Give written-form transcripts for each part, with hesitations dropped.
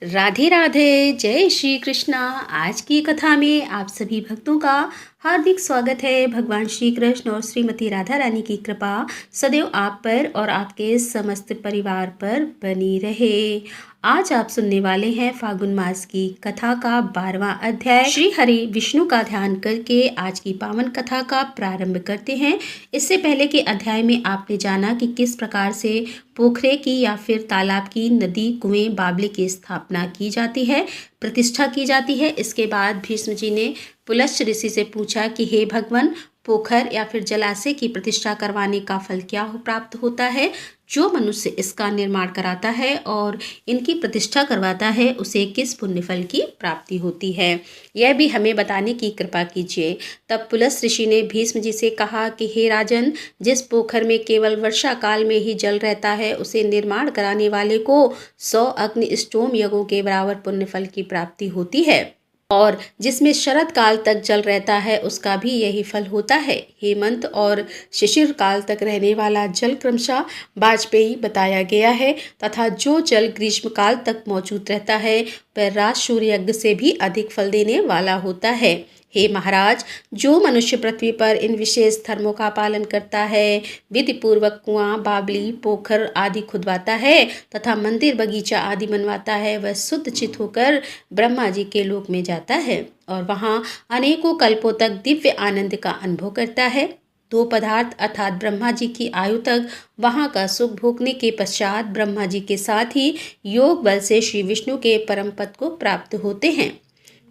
राधे राधे, जय श्री कृष्णा। आज की कथा में आप सभी भक्तों का हार्दिक स्वागत है। भगवान श्री कृष्ण और श्रीमती राधा रानी की कृपा सदैव आप पर और आपके समस्त परिवार पर बनी रहे। आज आप सुनने वाले हैं फागुन मास की कथा का 12वां अध्याय। श्री हरि विष्णु का ध्यान करके आज की पावन कथा का प्रारंभ करते हैं। इससे पहले के अध्याय में आपने जाना कि किस प्रकार से पोखरे की या फिर तालाब की, नदी, कुएं, बावली की स्थापना की जाती है, प्रतिष्ठा की जाती है। इसके बाद भीष्म जी ने पुलस्त्य ऋषि से पूछा कि हे भगवान, पोखर या फिर जलाशय की प्रतिष्ठा करवाने का फल क्या प्राप्त होता है। जो मनुष्य इसका निर्माण कराता है और इनकी प्रतिष्ठा करवाता है उसे किस पुण्य फल की प्राप्ति होती है, यह भी हमें बताने की कृपा कीजिए। तब पुलस्त्य ऋषि ने भीष्म जी से कहा कि हे राजन, जिस पोखर में केवल वर्षा काल में ही जल रहता है उसे निर्माण कराने वाले को 100 अग्नि स्टोम यज्ञों के बराबर पुण्य फल की प्राप्ति होती है, और जिसमें शरद काल तक जल रहता है उसका भी यही फल होता है। हेमंत और शिशिर काल तक रहने वाला जल क्रमशः वाजपेयी बताया गया है, तथा जो जल ग्रीष्म काल तक मौजूद रहता है वह राज सूर्य यज्ञ से भी अधिक फल देने वाला होता है। हे महाराज, जो मनुष्य पृथ्वी पर इन विशेष धर्मों का पालन करता है, विधि पूर्वक कुआं, बावली, पोखर आदि खुदवाता है तथा मंदिर, बगीचा आदि बनवाता है, वह शुद्ध चित होकर ब्रह्मा जी के लोक में जाता है और वहाँ अनेकों कल्पों तक दिव्य आनंद का अनुभव करता है। दो पदार्थ अर्थात ब्रह्मा जी की आयु तक वहाँ का सुख भोगने के पश्चात ब्रह्मा जी के साथ ही योग बल से श्री विष्णु के परम पद को प्राप्त होते हैं।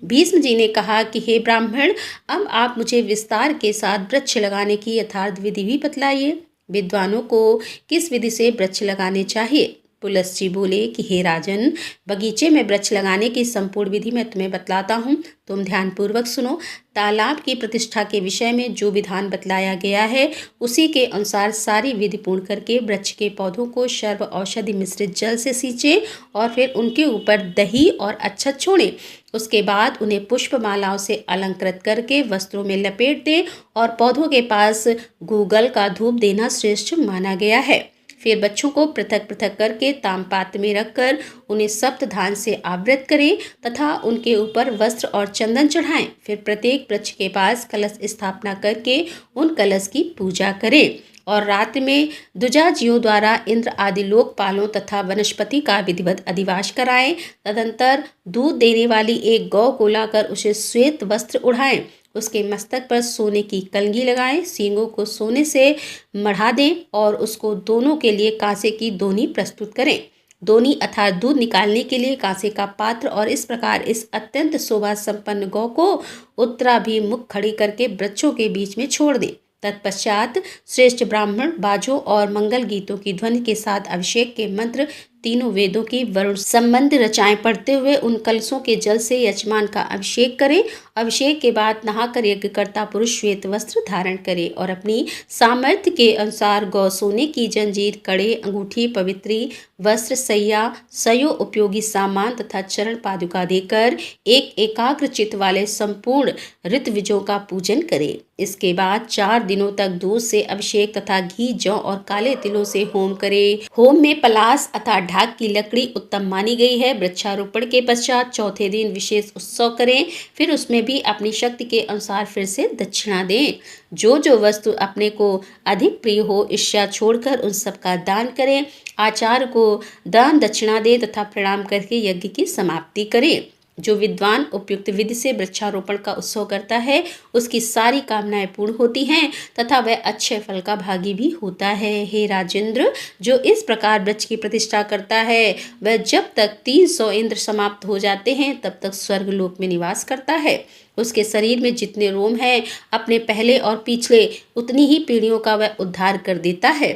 भीष्म जी ने कहा कि हे ब्राह्मण, अब आप मुझे विस्तार के साथ वृक्ष लगाने की यथार्थ विधि भी बतलाइए। विद्वानों को किस विधि से वृक्ष लगाने चाहिए? पुलस्त्य जी बोले कि हे राजन, बगीचे में वृक्ष लगाने की संपूर्ण विधि मैं तुम्हें बतलाता हूँ, तुम ध्यानपूर्वक सुनो। तालाब की प्रतिष्ठा के विषय में जो विधान बतलाया गया है उसी के अनुसार सारी विधि पूर्ण करके वृक्ष के पौधों को सर्व औषधि मिश्रित जल से सींचे और फिर उनके ऊपर दही और अच्छत छोड़े। उसके बाद उन्हें पुष्प मालाओं से अलंकृत करके वस्त्रों में लपेट दें और पौधों के पास गूगल का धूप देना श्रेष्ठ माना गया है। फिर बच्चों को पृथक पृथक करके ताम्रपात्र में रखकर उन्हें सप्त धान से आवृत करें तथा उनके ऊपर वस्त्र और चंदन चढ़ाएं। फिर प्रत्येक वृक्ष के पास कलश स्थापना करके उन कलश की पूजा करें और रात्रि में दुजाजियों द्वारा इंद्र आदि लोकपालों तथा वनस्पति का विधिवत अधिवास कराएं। तदंतर दूध देने वाली एक गौ को लाकर उसे श्वेत वस्त्र उड़ाएं, उसके मस्तक पर सोने की कलगी लगाएं, सींगों को सोने से मढ़ा दें और उसको दोनों के लिए कांसे की दोनी प्रस्तुत करें। दोनी अर्थात दूध निकालने के लिए कांसे का पात्र, और इस प्रकार इस अत्यंत शोभा संपन्न गौ को उत्तराभिमुख खड़ी करके वृक्षों के बीच में छोड़ दें। तत्पश्चात श्रेष्ठ ब्राह्मण बाजों और मंगल गीतों की ध्वनि के साथ अभिषेक के मंत्र, तीनों वेदों की वरुण संबंध रचाएं पढ़ते हुए उन कलशों के जल से यजमान का अभिषेक करें। अभिषेक के बाद नहाकर यज्ञकर्ता पुरुष श्वेत वस्त्र धारण करे और अपनी सामर्थ्य के अनुसार गौ, सोने की जंजीर, कड़े, अंगूठी, पवित्री वस्त्र, सैया, सयो उपयोगी सामान तथा चरण पादुका देकर एक एकाग्र चित्त वाले संपूर्ण ऋतविजों का पूजन करे। इसके बाद 4 दिनों तक दूध से अभिषेक तथा घी, जौ और काले तिलों से होम करे। होम में पलास अर्थात ढाक की लकड़ी उत्तम मानी गई है। वृक्षारोपण के पश्चात चौथे दिन विशेष उत्सव करें, फिर उसमें भी अपनी शक्ति के अनुसार फिर से दक्षिणा दें। जो जो वस्तु अपने को अधिक प्रिय हो ईर्ष्या छोड़कर उन सब का दान करें। आचार्य को दान दक्षिणा दे तथा प्रणाम करके यज्ञ की समाप्ति करें। जो विद्वान उपयुक्त विधि से वृक्षारोपण का उत्सव करता है उसकी सारी कामनाएं पूर्ण होती हैं तथा वह अच्छे फल का भागी भी होता है। हे राजेंद्र, जो इस प्रकार वृक्ष की प्रतिष्ठा करता है वह जब तक 300 इंद्र समाप्त हो जाते हैं तब तक स्वर्ग लोक में निवास करता है। उसके शरीर में जितने रोम हैं अपने पहले और पिछले उतनी ही पीढ़ियों का वह उद्धार कर देता है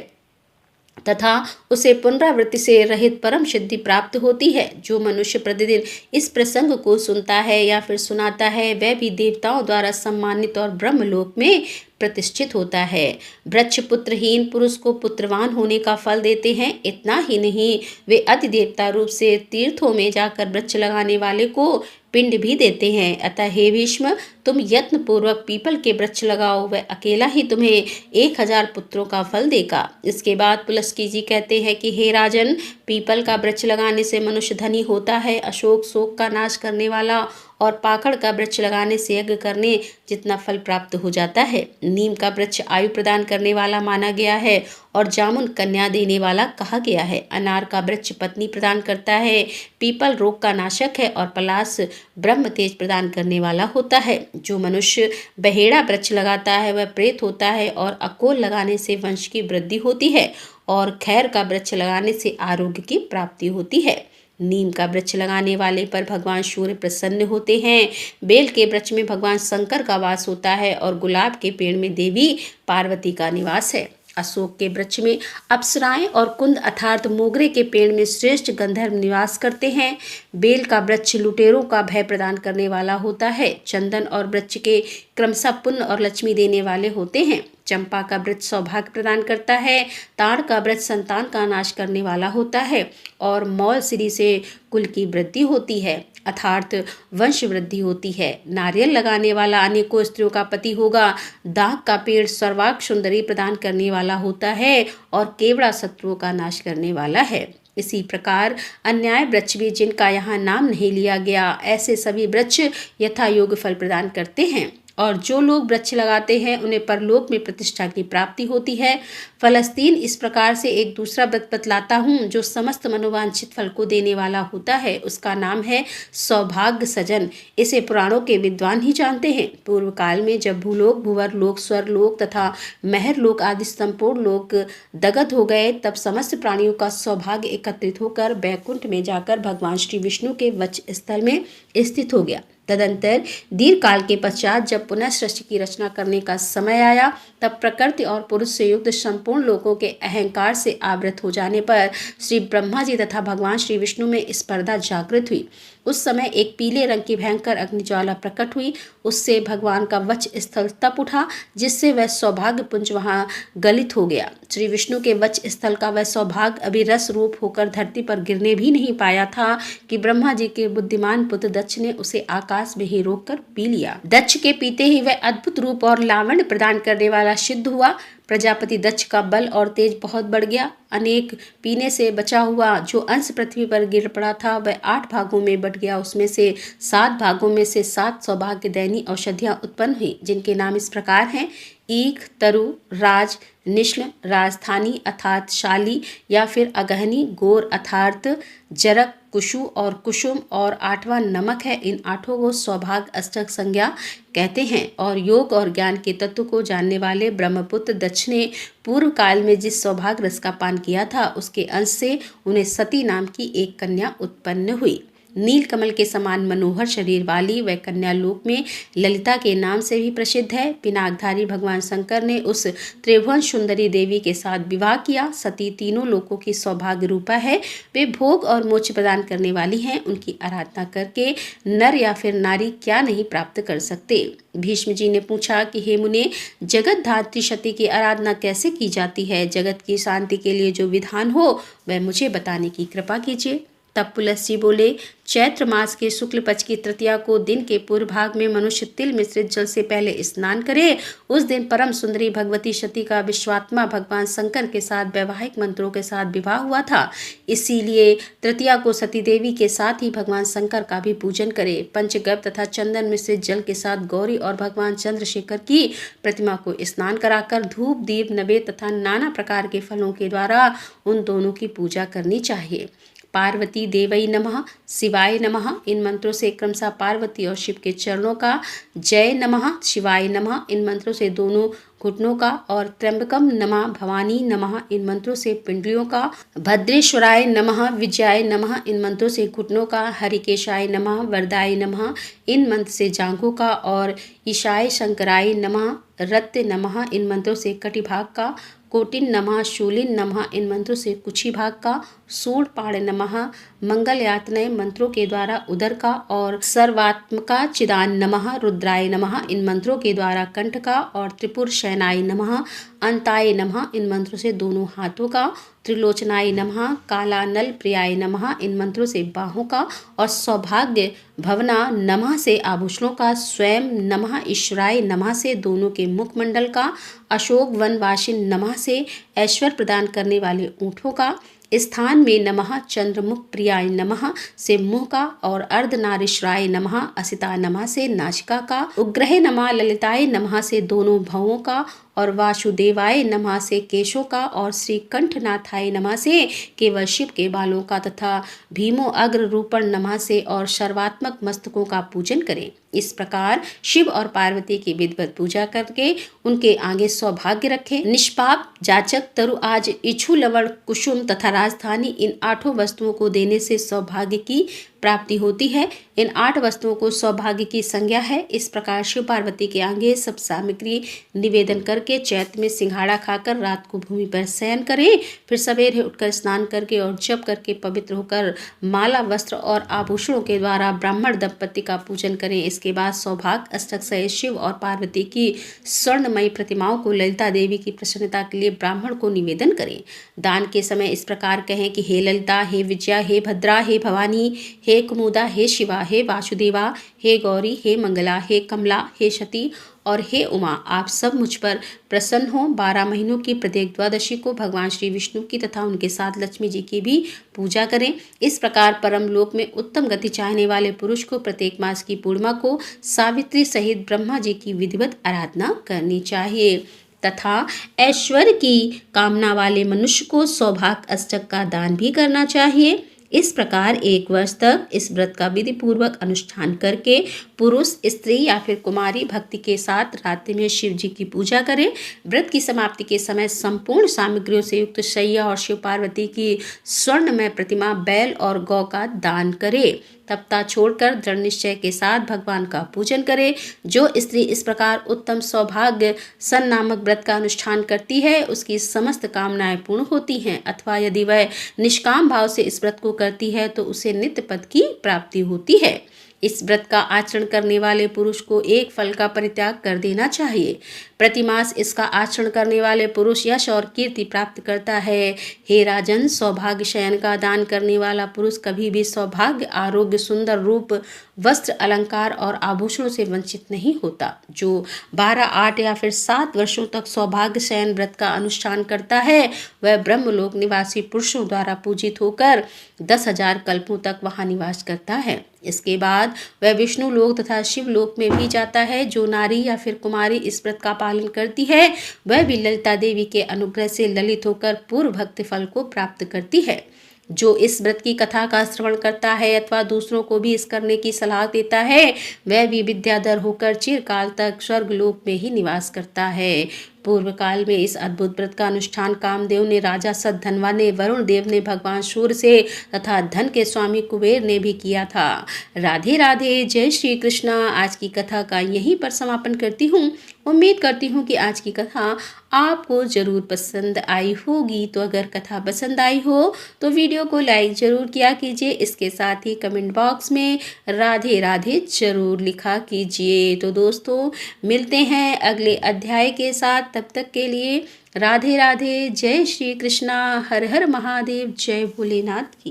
तथा उसे पुनरावृत्ति से रहित परम सिद्धि प्राप्त होती है। जो मनुष्य प्रतिदिन इस प्रसंग को सुनता है या फिर सुनाता है वह भी देवताओं द्वारा सम्मानित और ब्रह्मलोक में प्रतिष्ठित होता है। वृक्ष पुत्रहीन पुरुष को पुत्रवान होने का फल देते हैं। इतना ही नहीं, वे अधिदेवता रूप से तीर्थों में जाकर वृक्ष लगाने वाले को पिंड भी देते हैं। अतः हे भीष्म, तुम यत्न पूर्वक पीपल के वृक्ष लगाओ, वह अकेला ही तुम्हें 1000 पुत्रों का फल देगा। इसके बाद पुलस्त्य जी कहते हैं कि हे राजन, पीपल का वृक्ष लगाने से मनुष्य धनी होता है। अशोक शोक का नाश करने वाला और पाकड़ का वृक्ष लगाने से यज्ञ करने जितना फल प्राप्त हो जाता है। नीम का वृक्ष आयु प्रदान करने वाला माना गया है और जामुन कन्या देने वाला कहा गया है। अनार का वृक्ष पत्नी प्रदान करता है। पीपल रोग का नाशक है और पलास ब्रह्म तेज प्रदान करने वाला होता है। जो मनुष्य बहेड़ा वृक्ष लगाता है वह प्रेत होता है और अकोल लगाने से वंश की वृद्धि होती है और खैर का वृक्ष लगाने से आरोग्य की प्राप्ति होती है। नीम का वृक्ष लगाने वाले पर भगवान सूर्य प्रसन्न होते हैं। बेल के वृक्ष में भगवान शंकर का वास होता है और गुलाब के पेड़ में देवी पार्वती का निवास है। अशोक के वृक्ष में अप्सराएं और कुंद अर्थात मोगरे के पेड़ में श्रेष्ठ गंधर्व निवास करते हैं। बेल का वृक्ष लुटेरों का भय प्रदान करने वाला होता है। चंदन और वृक्ष के क्रमशः पुण्य और लक्ष्मी देने वाले होते हैं। चंपा का वृक्ष सौभाग्य प्रदान करता है। ताड़ का वृक्ष संतान का नाश करने वाला होता है और मौल श्री से कुल की वृद्धि होती है अर्थात वंश वृद्धि होती है। नारियल लगाने वाला अनेकों स्त्रियों का पति होगा। दाग का पेड़ सर्वांग सुंदरी प्रदान करने वाला होता है और केवड़ा शत्रुओं का नाश करने वाला है। इसी प्रकार अन्याय वृक्ष भी, जिनका यहाँ नाम नहीं लिया गया, ऐसे सभी वृक्ष यथा योग फल प्रदान करते हैं और जो लोग वृक्ष लगाते हैं उन्हें परलोक में प्रतिष्ठा की प्राप्ति होती है। फलस्तीन इस प्रकार से एक दूसरा व्रत बतलाता हूँ जो समस्त मनोवांछित फल को देने वाला होता है। उसका नाम है सौभाग्य सजन। इसे पुराणों के विद्वान ही जानते हैं। पूर्व काल में जब भूलोक, भूवर लोक, स्वर लोक तथा महर लोक आदि संपूर्ण लोक दगत हो गए, तब समस्त प्राणियों का सौभाग्य एकत्रित होकर बैकुंठ में जाकर भगवान श्री विष्णु के वक्ष स्थल में स्थित हो गया। तदंतर दीर्घ काल के पश्चात जब पुनः सृष्टि की रचना करने का समय आया, तब प्रकृति और पुरुष से युक्त संपूर्ण लोगों के अहंकार से आवृत हो जाने पर श्री ब्रह्मा जी तथा भगवान श्री विष्णु में स्पर्धा जागृत हुई। उस समय एक पीले रंग की भयंकर अग्निज्वाला प्रकट हुई। उससे भगवान का वक्ष स्थल तप उठा, जिससे वह सौभाग्य पुंज वहाँ गलित हो गया। श्री विष्णु के वक्ष स्थल का वह सौभाग्य अभी रस रूप होकर धरती पर गिरने भी नहीं पाया था कि ब्रह्मा जी के बुद्धिमान पुत्र दक्ष ने उसे आकाश में ही रोककर पी लिया। दक्ष के पीते ही वह अद्भुत रूप और लावण्य प्रदान करने वाला सिद्ध हुआ। प्रजापति दक्ष का बल और तेज बहुत बढ़ गया। अनेक पीने से बचा हुआ जो अंश पृथ्वी पर गिर पड़ा था वह 8 भागों में बट गया। उसमें से 7 भागों में से 7 सौभाग्य दैनी औषधियां उत्पन्न हुई, जिनके नाम इस प्रकार हैं: ईख, तरु, राज, निश्ल, राजधानी अर्थात शाली या फिर अगहनी, गोर अर्थात जरक, कुशु और कुसुम और 8वां नमक है। इन 8 को सौभाग्य अष्टक संज्ञा कहते हैं और योग और ज्ञान के तत्व को जानने वाले ब्रह्मपुत्र दक्ष ने पूर्व काल में जिस सौभाग्य रस का पान किया था उसके अंश से उन्हें सती नाम की एक कन्या उत्पन्न हुई। नील कमल के समान मनोहर शरीर वाली वह कन्या लोक में ललिता के नाम से भी प्रसिद्ध है। पिनाकधारी भगवान शंकर ने उस त्रिभुवन सुंदरी देवी के साथ विवाह किया। सती तीनों लोकों की सौभाग्य रूपा है। वे भोग और मोक्ष प्रदान करने वाली हैं। उनकी आराधना करके नर या फिर नारी क्या नहीं प्राप्त कर सकते। भीष्म जी ने पूछा कि हे मुने, जगत धात्री सती की आराधना कैसे की जाती है? जगत की शांति के लिए जो विधान हो वह मुझे बताने की कृपा कीजिए। तब पुलस्त्य बोले, चैत्र मास के शुक्ल पक्ष की तृतीया को दिन के पूर्व भाग में मनुष्य तिल मिश्रित जल से पहले स्नान करे। उस दिन परम सुंदरी भगवती सती का विश्वात्मा भगवान शंकर के साथ वैवाहिक मंत्रों के साथ विवाह हुआ था। इसीलिए तृतीया को सती देवी के साथ ही भगवान शंकर का भी पूजन करे। पंचगव्य तथा चंदन मिश्रित जल के साथ गौरी और भगवान चंद्रशेखर की प्रतिमा को स्नान कराकर धूप, दीप, नवेद तथा नाना प्रकार के फलों के द्वारा उन दोनों की पूजा करनी चाहिए। पार्वती देवई नमः, शिवाय नमः, इन मंत्रों से क्रमशः पार्वती और शिव के चरणों का, जय नमः, शिवाय नमः, इन मंत्रों से दोनों घुटनों का, और त्र्यंबकम नमः, भवानी नमः, इन मंत्रों से पिंडलियों का, भद्रेश्वराय नमः, विजयाय नमः, इन मंत्रों से घुटनों का, हरिकेशाय नमः, वरदाय नमः, इन मंत्र से जांघों का, और ईशाय शंकराय नमः, रत्य नमः, इन मंत्रों से कटिभाग का, कोटिन नमः, शूलिन नमः, इन मंत्रों से कुक्षी भाग का, सूर्णपाण नमः, मंगल यातनय मंत्रों के द्वारा उदर का और सर्वात्मका चिदान नमः, रुद्राय नमः इन मंत्रों के द्वारा कंठ का और त्रिपुर शयनाय नमः, अंताय नमः इन मंत्रों से दोनों हाथों का, त्रिलोचनाय नमः, कालानल प्रियाय नमः इन मंत्रों से बाहों का और सौभाग्य भवना नमः से आभूषणों का, स्वयं नमः ईश्वराय नमः से दोनों के मुखमंडल का, अशोक वनवासिन नमः से ऐश्वर्य प्रदान करने वाले ऊँटों का, स्थान में नमः चंद्रमुख प्रियाय नमः से मुंह का और अर्धनारीश्वराय नमः असिता नमः से नासिका का, उग्रह नमः ललिताय नमः से दोनों भवों का और वासुदेवाय नमः से केशों का और श्री कंठनाथाय नमः से केवल शिव के बालों का तथा भीमो अग्र रूपण नमः से और सर्वात्मक मस्तकों का पूजन करें। इस प्रकार शिव और पार्वती की विधिवत पूजा करके उनके आगे सौभाग्य रखें। निष्पाप जाचक तरु आज इच्छु लवण कुसुम तथा राजधानी इन 8 वस्तुओं को देने से सौभाग्य की प्राप्ति होती है। इन 8 वस्तुओं को सौभाग्य की संज्ञा है। इस प्रकार शिव पार्वती के आगे सब सामग्री निवेदन करके चैत्र में सिंघाड़ा खाकर रात को भूमि पर शयन करें। फिर सवेरे उठकर स्नान करके और जप करके पवित्र होकर माला वस्त्र और आभूषणों के द्वारा ब्राह्मण दंपति का पूजन करें। इसके बाद सौभाग्य अष्टक सहित शिव और पार्वती की स्वर्णमयी प्रतिमाओं को ललिता देवी की प्रसन्नता के लिए ब्राह्मण को निवेदन करें। दान के समय इस प्रकार कहें कि हे ललिता, हे विजया, हे भद्रा, हे भवानी, हे कुमुदा, हे शिवा, हे वासुदेवा, हे गौरी, हे मंगला, हे कमला, हे सती और हे उमा, आप सब मुझ पर प्रसन्न हो। 12 महीनों की प्रत्येक द्वादशी को भगवान श्री विष्णु की तथा उनके साथ लक्ष्मी जी की भी पूजा करें। इस प्रकार परम लोक में उत्तम गति चाहने वाले पुरुष को प्रत्येक मास की पूर्णिमा को सावित्री सहित ब्रह्मा जी की विधिवत आराधना करनी चाहिए तथा ऐश्वर्य की कामना वाले मनुष्य को सौभाग्य अष्टक का दान भी करना चाहिए। इस प्रकार 1 वर्ष तक इस व्रत का विधि पूर्वक अनुष्ठान करके पुरुष, स्त्री या फिर कुमारी भक्ति के साथ रात्रि में शिव जी की पूजा करें। व्रत की समाप्ति के समय संपूर्ण सामग्रियों से युक्त शैया और शिव पार्वती की स्वर्णमय प्रतिमा, बैल और गौ का दान करें। तपता छोड़कर दृढ़ निश्चय के साथ भगवान का पूजन करे। जो स्त्री इस प्रकार उत्तम सौभाग्य सन नामक व्रत का अनुष्ठान करती है उसकी समस्त कामनाएं पूर्ण होती हैं, अथवा यदि वह निष्काम भाव से इस व्रत को करती है तो उसे नित्य पद की प्राप्ति होती है। इस व्रत का आचरण करने वाले पुरुष को 1 फल का परित्याग कर देना चाहिए। प्रतिमास इसका आचरण करने वाले पुरुष यश और कीर्ति प्राप्त करता है। हे राजन, सौभाग्य शयन का दान करने वाला पुरुष कभी भी सौभाग्य, आरोग्य, सुंदर रूप, वस्त्र, अलंकार और आभूषणों से वंचित नहीं होता। जो 12, 8 या फिर 7 वर्षों तक सौभाग्य शयन व्रत का अनुष्ठान करता है वह ब्रह्मलोक निवासी पुरुषों द्वारा पूजित होकर 10,000 कल्पों तक वहां निवास करता है। इसके बाद वह विष्णु लोक तथा शिव लोक में भी जाता है। जो नारी या फिर कुमारी इस व्रत का पालन करती है वह भी ललिता देवी के अनुग्रह से ललित होकर पूर्व भक्ति फल को प्राप्त करती है। जो इस व्रत की कथा का श्रवण करता है अथवा दूसरों को भी इस करने की सलाह देता है वह भी विद्याधर होकर चिरकाल तक स्वर्ग लोक में ही निवास करता है। पूर्व काल में इस अद्भुत व्रत का अनुष्ठान कामदेव ने, राजा सद्धनवा ने, वरुण देव ने, भगवान सूर्य से तथा धन के स्वामी कुबेर ने भी किया था। राधे राधे, जय श्री कृष्णा। आज की कथा का यहीं पर समापन करती हूँ। उम्मीद करती हूँ कि आज की कथा आपको ज़रूर पसंद आई होगी। तो अगर कथा पसंद आई हो तो वीडियो को लाइक ज़रूर किया कीजिए। इसके साथ ही कमेंट बॉक्स में राधे राधे ज़रूर लिखा कीजिए। तो दोस्तों मिलते हैं अगले अध्याय के साथ। तब तक के लिए राधे राधे, जय श्री कृष्णा, हर हर महादेव, जय भोलेनाथ की।